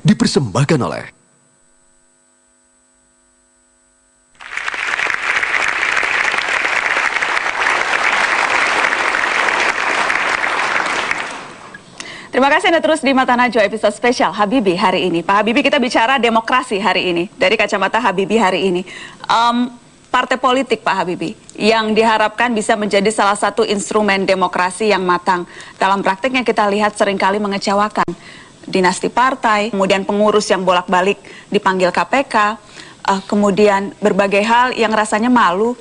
dipersembahkan oleh Terima kasih Anda terus di Mata Najwa episode spesial Habibie hari ini. Pak Habibie, kita bicara demokrasi hari ini dari kacamata Habibie hari ini. Partai politik Pak Habibie yang diharapkan bisa menjadi salah satu instrumen demokrasi yang matang. Dalam praktiknya kita lihat seringkali mengecewakan. Dinasti partai, kemudian pengurus yang bolak-balik dipanggil KPK, kemudian berbagai hal yang rasanya malu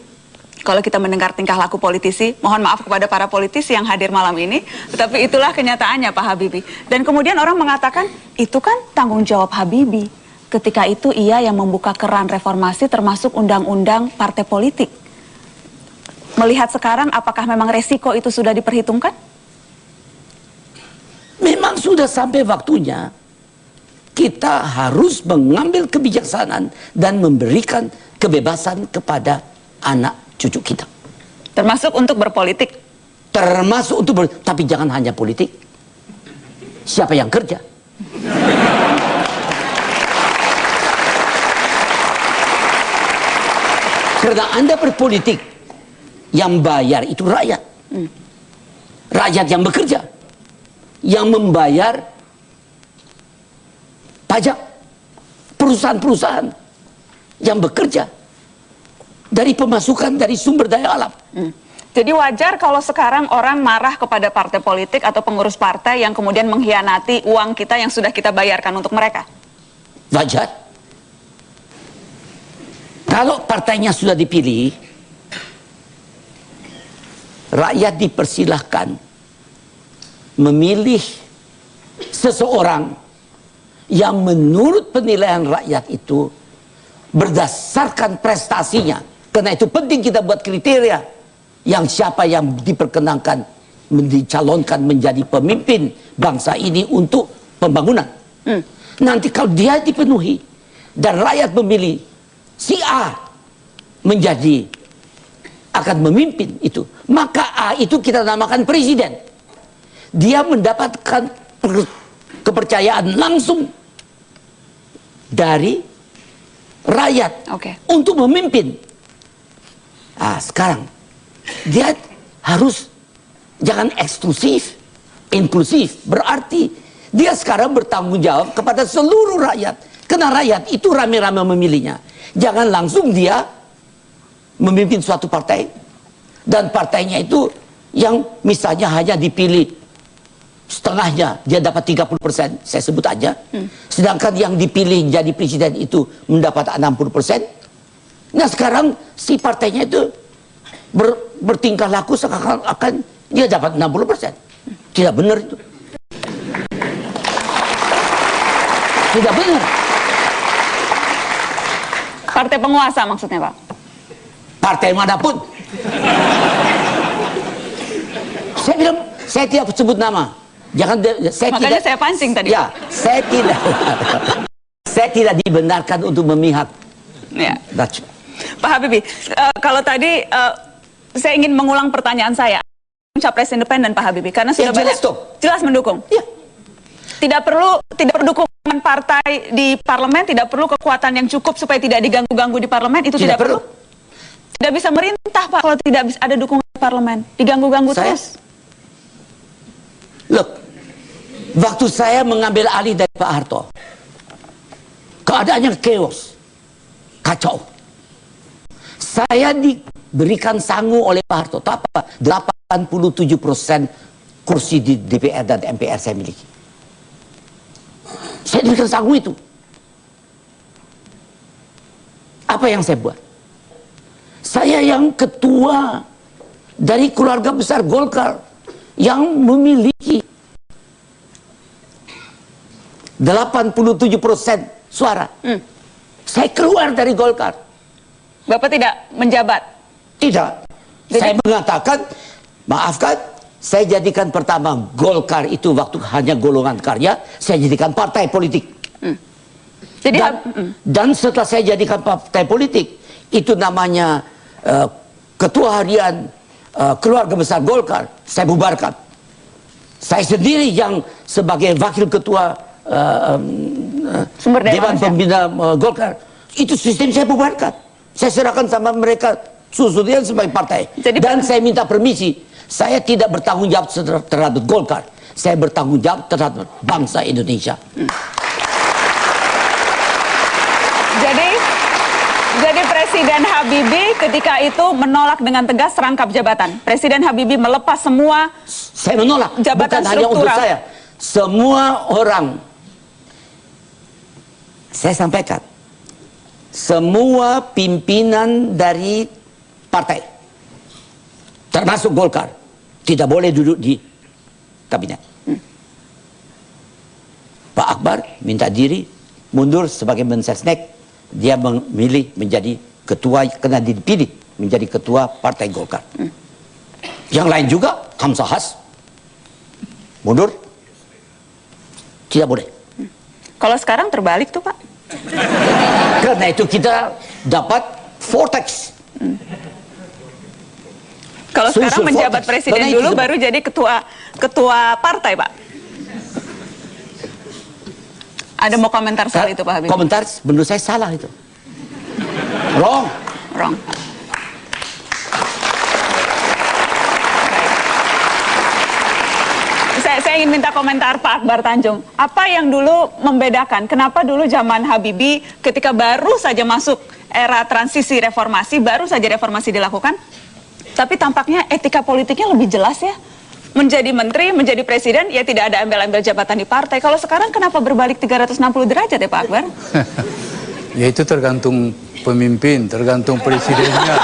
kalau kita mendengar tingkah laku politisi. Mohon maaf kepada para politisi yang hadir malam ini, tetapi itulah kenyataannya Pak Habibie. Dan kemudian orang mengatakan, itu kan tanggung jawab Habibie. Ketika itu ia yang membuka keran reformasi termasuk undang-undang partai politik. Melihat sekarang, apakah memang resiko itu sudah diperhitungkan? Memang sudah sampai waktunya kita harus mengambil kebijaksanaan dan memberikan kebebasan kepada anak cucu kita. Termasuk untuk berpolitik. Termasuk untuk tapi jangan hanya politik. Siapa yang kerja? Karena Anda berpolitik, yang bayar itu rakyat. Rakyat yang bekerja, yang membayar pajak. Perusahaan-perusahaan yang bekerja dari pemasukan dari sumber daya alam. Jadi wajar kalau sekarang orang marah kepada partai politik atau pengurus partai yang kemudian mengkhianati uang kita yang sudah kita bayarkan untuk mereka? Wajar. Kalau partainya sudah dipilih, rakyat dipersilahkan memilih seseorang yang menurut penilaian rakyat itu berdasarkan prestasinya. Karena itu penting kita buat kriteria yang siapa yang diperkenankan dicalonkan menjadi pemimpin bangsa ini untuk pembangunan. Nanti kalau dia dipenuhi dan rakyat memilih si A menjadi akan memimpin itu, maka A itu kita namakan presiden. Dia mendapatkan kepercayaan langsung dari rakyat untuk memimpin. Sekarang dia harus jangan eksklusif, inklusif. Berarti dia sekarang bertanggung jawab kepada seluruh rakyat. Karena rakyat itu rame-rame memilihnya. Jangan langsung dia memimpin suatu partai dan partainya itu yang misalnya hanya dipilih setengahnya, dia dapat 30%, saya sebut aja. Sedangkan yang dipilih jadi presiden itu mendapat 60%. Nah sekarang si partainya itu bertingkah laku seakan-akan dia dapat 60%. Tidak benar itu. Tidak benar. Partai penguasa maksudnya Pak? Partai manapun. Saya bilang, saya tidak sebut nama. Jangan, makanya saya pancing tadi. Ya, saya tidak. Saya tidak dibenarkan untuk memihak. Ya. Pak Habibie, kalau tadi saya ingin mengulang pertanyaan saya. Capres independen Pak Habibie, karena sudah jelas mendukung. Ya. Tidak perlu dukungan partai di parlemen, tidak perlu kekuatan yang cukup supaya tidak diganggu-ganggu di parlemen, itu tidak perlu. Tidak bisa merintah Pak kalau tidak ada dukungan di parlemen, diganggu-ganggu terus. Look, waktu saya mengambil alih dari Pak Harto, keadaannya chaos, kacau. Saya diberikan sangu oleh Pak Harto. Apa? 87% kursi di DPR dan MPR saya miliki. Saya diberikan sangu itu. Apa yang saya buat? Saya yang ketua dari keluarga besar Golkar yang memiliki 87% suara. Saya keluar dari Golkar. Bapak tidak menjabat? Tidak. Saya mengatakan, maafkan, saya jadikan pertama Golkar itu waktu hanya golongan karya, saya jadikan partai politik. Jadi, dan setelah saya jadikan partai politik, itu namanya ketua harian keluarga besar Golkar, saya bubarkan. Saya sendiri yang sebagai wakil ketua Sumber daya Dewan manusia. Pembina Golkar. Itu sistem saya bubarkan. Saya serahkan sama mereka susudian sebagai partai. Dan saya minta permisi. Saya tidak bertanggung jawab terhadap Golkar. Saya bertanggung jawab terhadap bangsa Indonesia. Jadi Presiden Habibie ketika itu menolak dengan tegas rangkap jabatan. Presiden Habibie melepas semua. Saya menolak. Jabatan bukan hanya untuk struktural. saya. Semua orang. Saya sampaikan. Semua pimpinan dari partai, termasuk Golkar, tidak boleh duduk di kabinet. Pak Akbar minta diri mundur sebagai Mensesnek. Dia memilih menjadi ketua, karena dipilih menjadi ketua partai Golkar. Yang lain juga, Hamzahas mundur, tidak boleh. Kalau sekarang terbalik tuh Pak. Karena itu kita dapat vortex. Kalau sekarang Social menjabat vortex. presiden Karena itu dulu baru jadi ketua partai Pak. Ada mau komentar soal itu Pak Habibie? Komentar menurut saya salah itu. Wrong. Wrong. Saya ingin minta komentar Pak Akbar Tanjung. Apa yang dulu membedakan? Kenapa dulu zaman Habibie ketika baru saja masuk era transisi reformasi, baru saja reformasi dilakukan, tapi tampaknya etika politiknya lebih jelas ya? Menjadi menteri, menjadi presiden, ya tidak ada embel-embel jabatan di partai. Kalau sekarang kenapa berbalik 360 derajat ya Pak Akbar? Ya itu tergantung pemimpin, tergantung presidennya.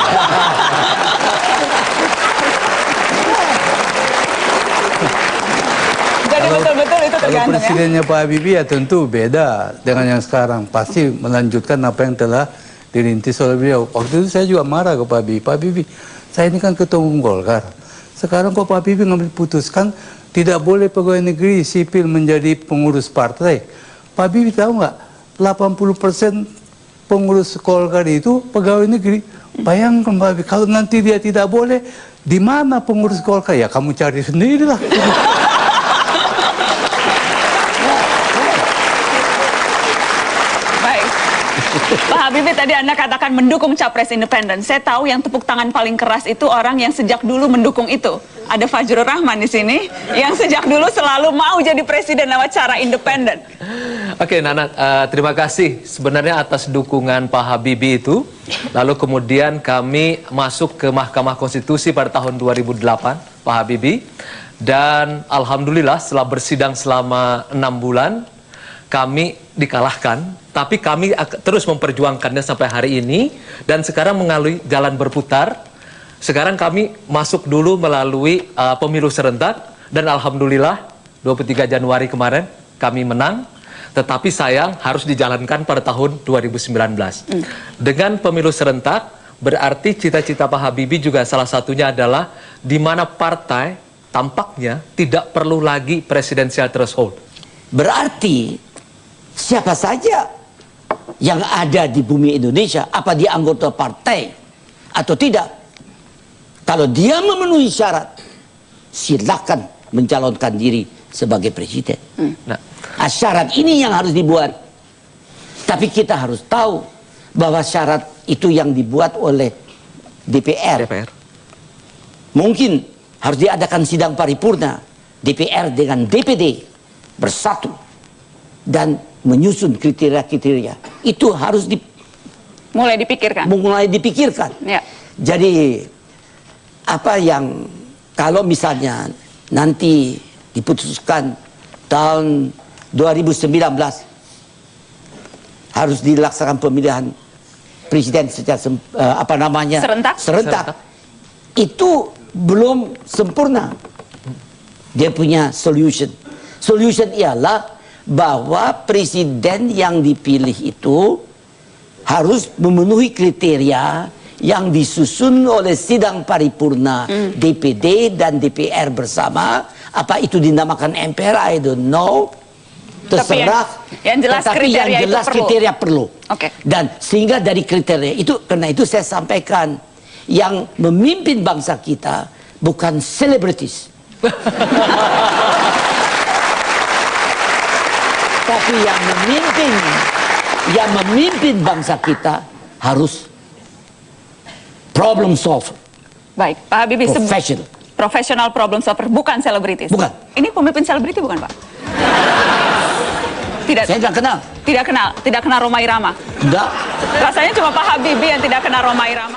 Jadi betul-betul itu Kalau tergantung ya? presidennya Pak Habibie ya tentu beda dengan yang sekarang. Pasti melanjutkan apa yang telah dirintis oleh beliau. Waktu itu saya juga marah ke Pak Habibie. Pak Habibie, saya ini kan ketua umum Golkar. Sekarang kok Pak Habibie ngambil putuskan tidak boleh pegawai negeri sipil menjadi pengurus partai. Pak Habibie tahu nggak? 80% pengurus Golkar itu pegawai negeri. Bayangkan Pak Habibie, kalau nanti dia tidak boleh, di mana pengurus Golkar? Ya kamu cari sendirilah. Baik. Pak Habibie tadi Anda katakan mendukung capres independen. Saya tahu yang tepuk tangan paling keras itu orang yang sejak dulu mendukung itu. Ada Fajrul Rahman di sini yang sejak dulu selalu mau jadi presiden lewat cara independen. Oke, Nana, terima kasih sebenarnya atas dukungan Pak Habibie itu. Lalu kemudian kami masuk ke Mahkamah Konstitusi pada tahun 2008, Pak Habibie. Dan Alhamdulillah setelah bersidang selama 6 bulan, kami dikalahkan. Tapi kami terus memperjuangkannya sampai hari ini. Dan sekarang melalui jalan berputar. Sekarang kami masuk dulu melalui pemilu serentak. Dan Alhamdulillah 23 Januari kemarin kami menang. Tetapi sayang harus dijalankan pada tahun 2019. Dengan pemilu serentak, berarti cita-cita Pak Habibie juga salah satunya adalah di mana partai tampaknya tidak perlu lagi presidensial threshold. Berarti siapa saja yang ada di bumi Indonesia, apa dia anggota partai atau tidak, kalau dia memenuhi syarat, silakan mencalonkan diri sebagai presiden. Nah, syarat ini yang harus dibuat. Tapi kita harus tahu bahwa syarat itu yang dibuat oleh DPR. Mungkin harus diadakan sidang paripurna DPR dengan DPD bersatu dan menyusun kriteria-kriteria. Itu harus mulai dipikirkan. Ya. Jadi apa yang kalau misalnya nanti diputuskan tahun 2019 harus dilaksanakan pemilihan presiden secara serentak. Itu belum sempurna. Dia punya solution. Solution ialah bahwa presiden yang dipilih itu harus memenuhi kriteria yang disusun oleh sidang paripurna DPD dan DPR bersama. Apa itu dinamakan MPR, I don't know. Terserah. Yang jelas kriteria perlu. Okay. Dan sehingga dari kriteria itu, karena itu saya sampaikan, yang memimpin bangsa kita bukan selebritis. Tapi yang memimpin bangsa kita harus problem solver. Baik, Pak Habibie. Professional. Professional problem solver, bukan selebritis. Bukan. Ini pemimpin selebriti bukan, Pak? Tidak. Saya nggak kenal. Tidak kenal Rhoma Irama. Enggak. Rasanya cuma Pak Habibie yang tidak kenal Rhoma Irama.